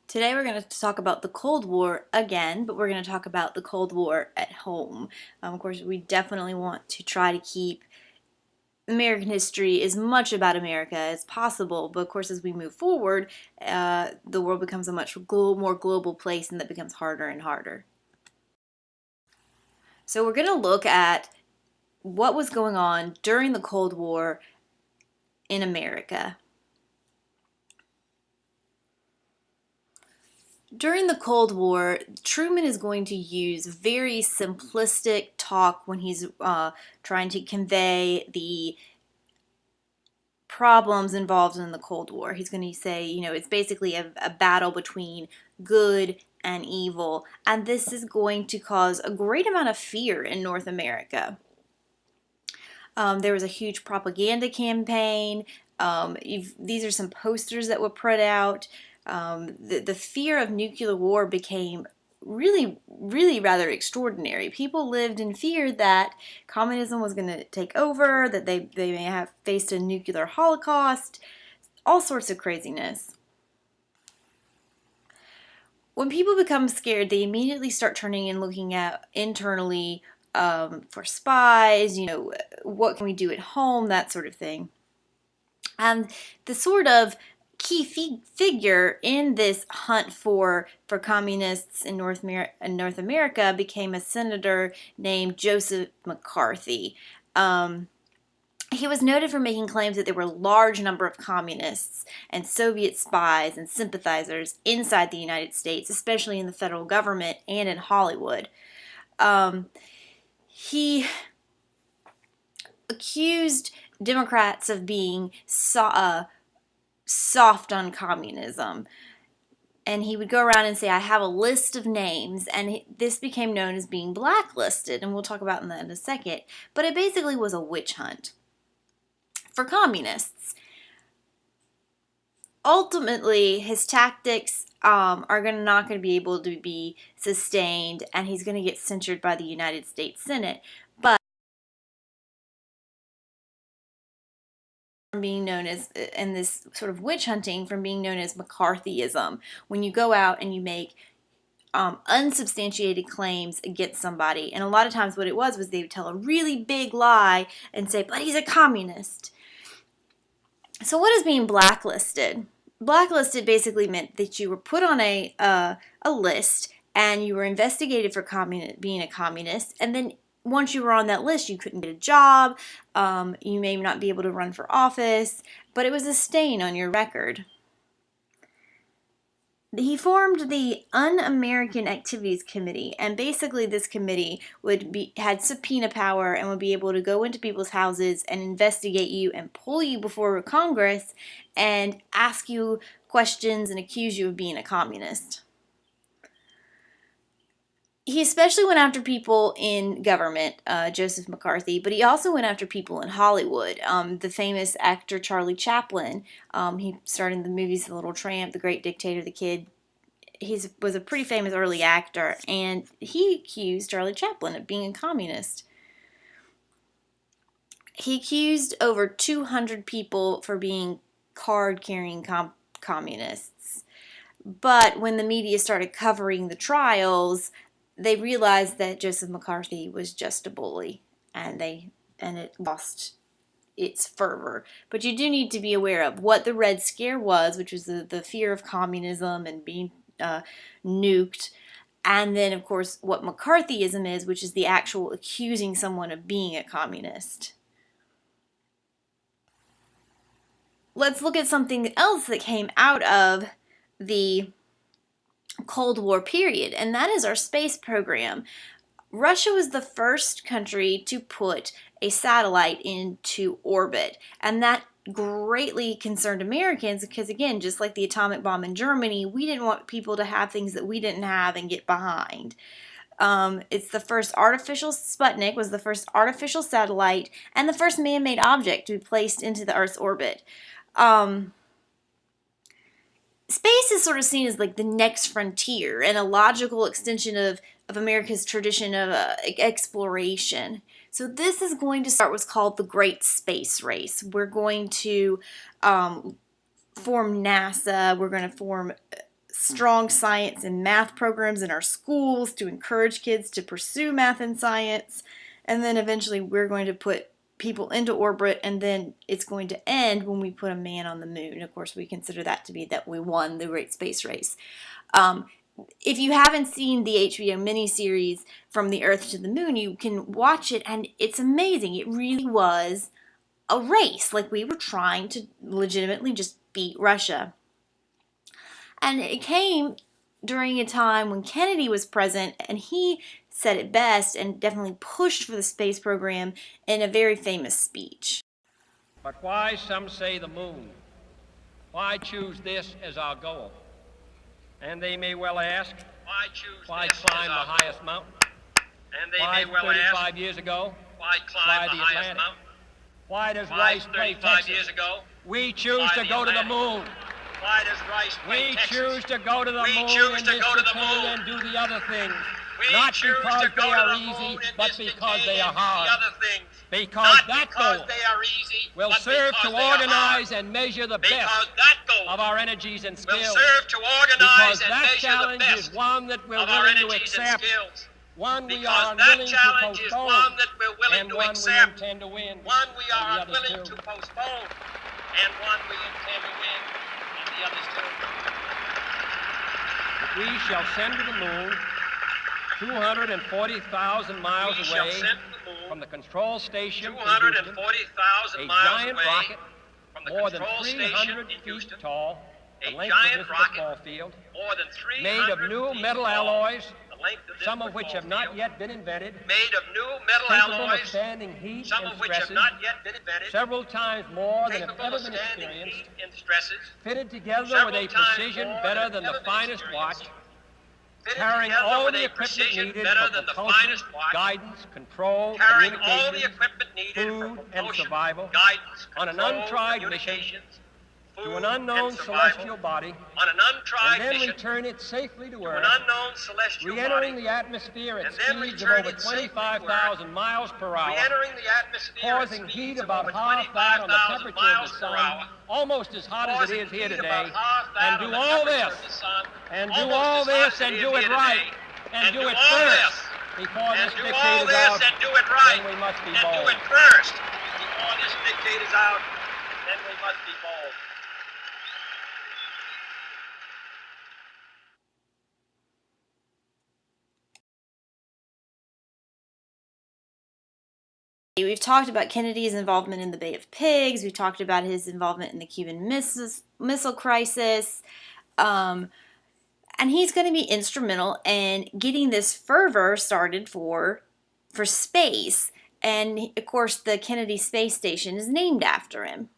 Today we're going to talk about the Cold War again, but we're going to talk about the Cold War at home. Of course, we definitely want to try to keep American history as much about America as possible, but of course as we move forward, the world becomes a much more global place and that becomes harder and harder. So we're going to look at what was going on during the Cold War in America. During the Cold War, Truman is going to use very simplistic talk when he's trying to convey the problems involved in the Cold War. He's going to say, it's basically a battle between good and evil, and this is going to cause a great amount of fear in North America. There was a huge propaganda campaign. These are some posters that were put out. The fear of nuclear war became really, really rather extraordinary. People lived in fear that communism was going to take over, that they may have faced a nuclear holocaust, all sorts of craziness. When people become scared, they immediately start turning and looking at internally for spies, what can we do at home, that sort of thing. And the sort of key figure in this hunt for communists in North America became a senator named Joseph McCarthy. He was noted for making claims that there were a large number of communists and Soviet spies and sympathizers inside the United States, especially in the federal government and in Hollywood. He accused Democrats of being soft on communism. And he would go around and say, I have a list of names, and this became known as being blacklisted, and we'll talk about that in a second. But it basically was a witch hunt for communists. Ultimately, his tactics are not going to be able to be sustained, and he's going to get censured by the United States Senate. But being known as, in this sort of witch hunting, from being known as McCarthyism, when you go out and you make unsubstantiated claims against somebody. And a lot of times what it was they would tell a really big lie and say, but he's a communist. So what is being blacklisted? Blacklisted basically meant that you were put on a list and you were investigated for being a communist, and then once you were on that list, you couldn't get a job, you may not be able to run for office, but it was a stain on your record. He formed the Un-American Activities Committee, and basically this committee had subpoena power and would be able to go into people's houses and investigate you and pull you before Congress and ask you questions and accuse you of being a communist. He especially went after people in government, Joseph McCarthy, but he also went after people in Hollywood. The famous actor Charlie Chaplin, he starred in the movies The Little Tramp, The Great Dictator, The Kid. He was a pretty famous early actor, and he accused Charlie Chaplin of being a communist. He accused over 200 people for being card-carrying communists. But when the media started covering the trials, they realized that Joseph McCarthy was just a bully, and it lost its fervor. But you do need to be aware of what the Red Scare was, which was the fear of communism and being nuked, and then of course what McCarthyism is, which is the actual accusing someone of being a communist. Let's look at something else that came out of the Cold War period, and that is our space program. Russia was the first country to put a satellite into orbit, and that greatly concerned Americans because, again, just like the atomic bomb in Germany, we didn't want people to have things that we didn't have and get behind. It's the first Sputnik was the first artificial satellite and the first man-made object to be placed into the Earth's orbit. Space is sort of seen as like the next frontier and a logical extension of America's tradition of exploration. So this is going to start what's called the Great Space Race. We're going to form NASA. We're going to form strong science and math programs in our schools to encourage kids to pursue math and science. And then eventually we're going to put people into orbit, and then it's going to end when we put a man on the moon. Of course, we consider that to be that we won the great space race. If you haven't seen the HBO miniseries From the Earth to the Moon, you can watch it, and it's amazing. It really was a race. Like, we were trying to legitimately just beat Russia. And it came during a time when Kennedy was present, and he said it best and definitely pushed for the space program in a very famous speech. But why, some say, the moon? Why choose this as our goal? And they may well ask, why climb the highest mountain? And they may well 35 years ago, why climb the highest mountain? Why does Rice play Texas? Years ago, we choose to go to the moon. Why does Rice play Texas? We choose to go to the moon and do the other things. Not because they are easy, but because they are hard. Because that goal will serve to organize and measure the best of our energies and skills. Because that challenge is one that we're willing to accept, one we are unwilling to postpone, and one we intend to win. One we are unwilling to postpone, and one we intend to win, and the others too. But we shall send to the moon 240,000 miles away from the control station, 240,000 miles away, rocket, from the more than 300 feet tall, the length of this football field, made of new metal alloys, some of which have not yet been invented, capable of standing heat and stresses, several times more than have ever been experienced, fitted together with a precision better than the finest watch, carrying all the equipment needed for propulsion, guidance, control, communication, food, and survival, on an untried mission to an unknown celestial body, and then return it safely to Earth, re-entering the atmosphere at speeds of over 25,000 miles per hour, causing heat about half that on the temperature of the sun, almost as hot as it is here today, and do all this, and do all this, and do it right, and do it first, before this dictate is out, then we must be bold. Before this dictate is out, then we must be bold. We've talked about Kennedy's involvement in the Bay of Pigs. We've talked about his involvement in the Cuban Missile Crisis. And he's going to be instrumental in getting this fervor started for space. And, of course, the Kennedy Space Station is named after him.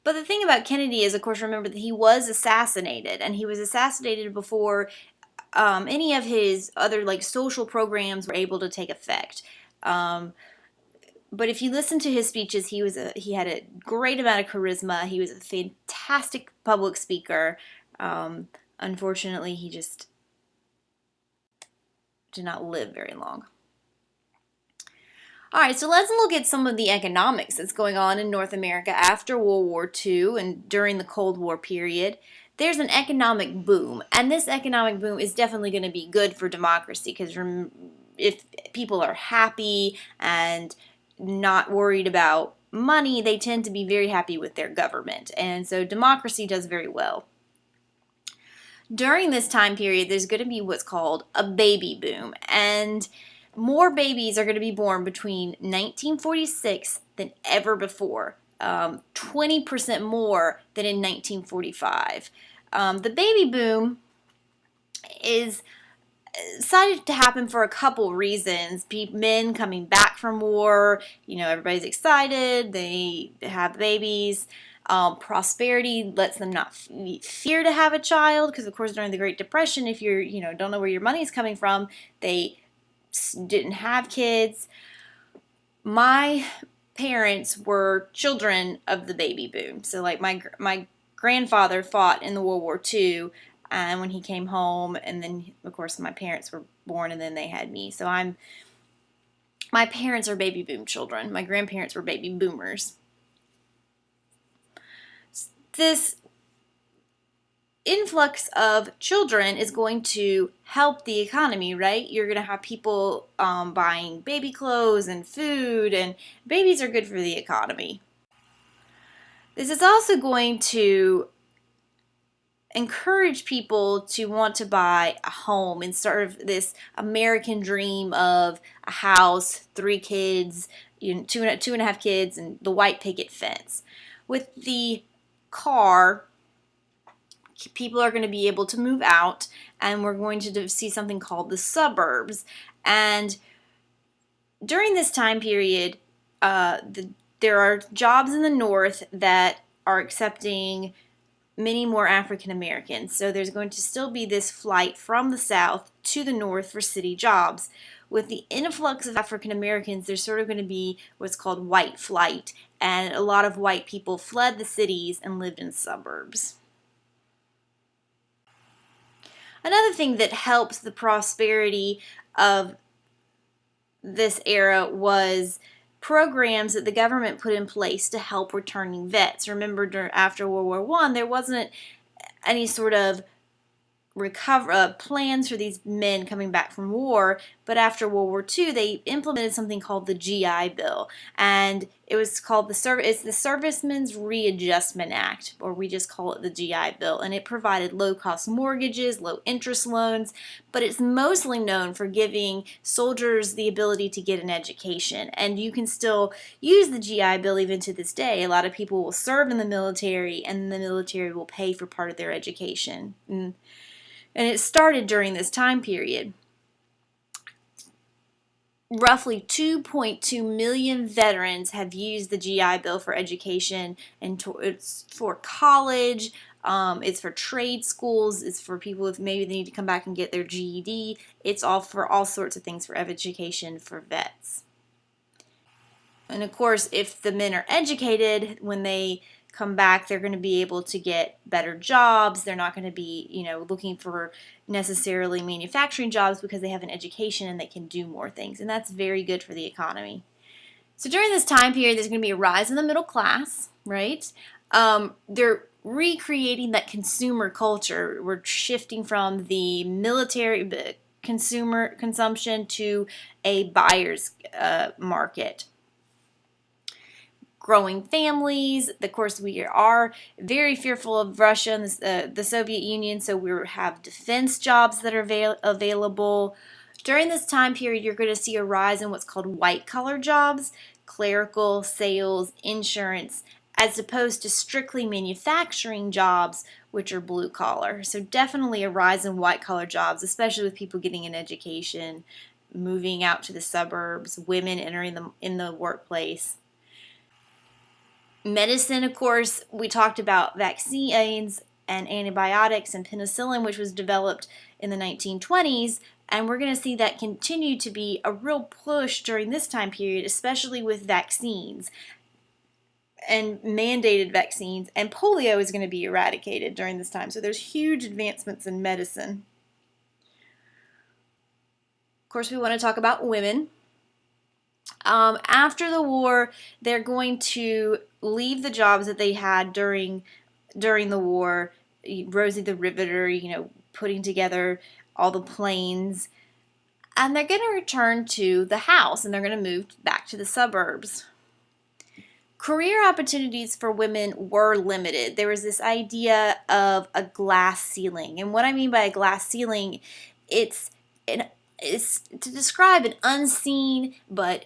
But the thing about Kennedy is, of course, remember that he was assassinated. And he was assassinated before any of his other social programs were able to take effect. But if you listen to his speeches, he had a great amount of charisma. He was a fantastic public speaker. Unfortunately, he just did not live very long. All right, so let's look at some of the economics that's going on in North America after World War II and during the Cold War period. There's an economic boom, and this economic boom is definitely going to be good for democracy, because if people are happy and not worried about money, they tend to be very happy with their government, and so democracy does very well. During this time period, there's going to be what's called a baby boom, and more babies are going to be born between 1946 than ever before. 20% more than in 1945. The baby boom is decided to happen for a couple reasons. Men coming back from war, everybody's excited, they have babies. Prosperity lets them not fear to have a child, because of course during the Great Depression, if you're, don't know where your money is coming from, they didn't have kids. My parents were children of the baby boom. So my grandfather fought in the World War II, and when he came home, and then of course my parents were born, and then they had me. So my parents are baby boom children. My grandparents were baby boomers. this influx of children is going to help the economy, right? You're going to have people buying baby clothes and food, and babies are good for the economy. This is also going to encourage people to want to buy a home and sort of this American dream of a house, 3 kids, two and a half kids, and the white picket fence. With the car, people are going to be able to move out, and we're going to see something called the suburbs. And during this time period, there are jobs in the north that are accepting many more African Americans. So there's going to still be this flight from the south to the north for city jobs. With the influx of African Americans, there's sort of going to be what's called white flight, and a lot of white people fled the cities and lived in suburbs. Another thing that helps the prosperity of this era was programs that the government put in place to help returning vets. Remember, after World War I, there wasn't any sort of plans for these men coming back from war, but after World War II, they implemented something called the GI Bill, and it was called the Servicemen's Readjustment Act, or we just call it the GI Bill, and it provided low-cost mortgages, low-interest loans, but it's mostly known for giving soldiers the ability to get an education, and you can still use the GI Bill even to this day. A lot of people will serve in the military, and the military will pay for part of their education. And it started during this time period. Roughly 2.2 million veterans have used the GI Bill for education, and it's for college, it's for trade schools, it's for people if maybe they need to come back and get their GED. It's all for all sorts of things for education for vets. And of course, if the men are educated, when they come back, they're going to be able to get better jobs. They're not going to be, looking for necessarily manufacturing jobs because they have an education and they can do more things. And that's very good for the economy. So during this time period, there's going to be a rise in the middle class, right? They're recreating that consumer culture. We're shifting from the military consumer consumption to a buyer's market. Growing families. Of course, we are very fearful of Russia and the Soviet Union, so we have defense jobs that are available. During this time period, you're going to see a rise in what's called white-collar jobs, clerical, sales, insurance, as opposed to strictly manufacturing jobs, which are blue-collar. So definitely a rise in white-collar jobs, especially with people getting an education, moving out to the suburbs, women entering in the workplace. Medicine, of course, we talked about vaccines and antibiotics and penicillin, which was developed in the 1920s, and we're going to see that continue to be a real push during this time period, especially with vaccines and mandated vaccines, and polio is going to be eradicated during this time. So there's huge advancements in medicine. Of course, we want to talk about women. After the war, they're going to leave the jobs that they had during the war. Rosie the Riveter, putting together all the planes, and they're going to return to the house, and they're going to move back to the suburbs. Career opportunities for women were limited. There was this idea of a glass ceiling, and what I mean by a glass ceiling, it's to describe an unseen but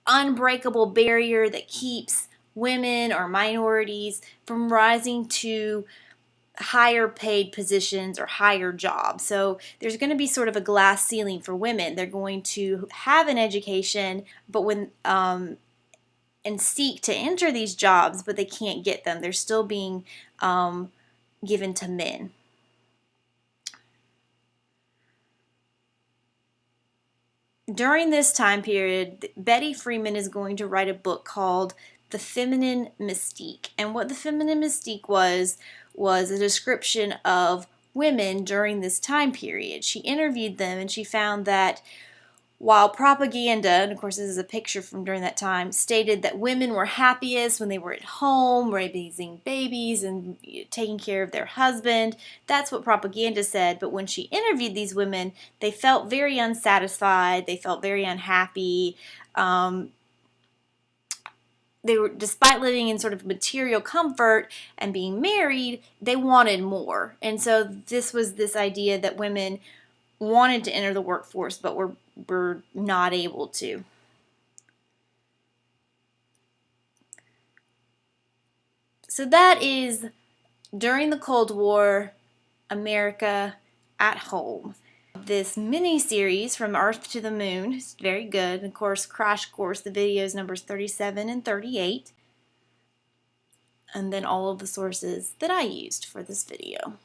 unbreakable barrier that keeps women or minorities from rising to higher paid positions or higher jobs. So there's going to be sort of a glass ceiling for women. They're going to have an education, but and seek to enter these jobs, but they can't get them. They're still being given to men. During this time period, Betty Freeman is going to write a book called The Feminine Mystique. And what the feminine mystique was a description of women during this time period. She interviewed them and she found that while propaganda, and of course this is a picture from during that time, stated that women were happiest when they were at home, raising babies and taking care of their husband. That's what propaganda said, but when she interviewed these women, they felt very unsatisfied, they felt very unhappy. They were, despite living in sort of material comfort and being married, they wanted more. And so this was this idea that women wanted to enter the workforce but were not able to. So that is during the Cold War, America at home. This mini-series from Earth to the Moon is very good. And of course, Crash Course, the videos numbers 37 and 38. And then all of the sources that I used for this video.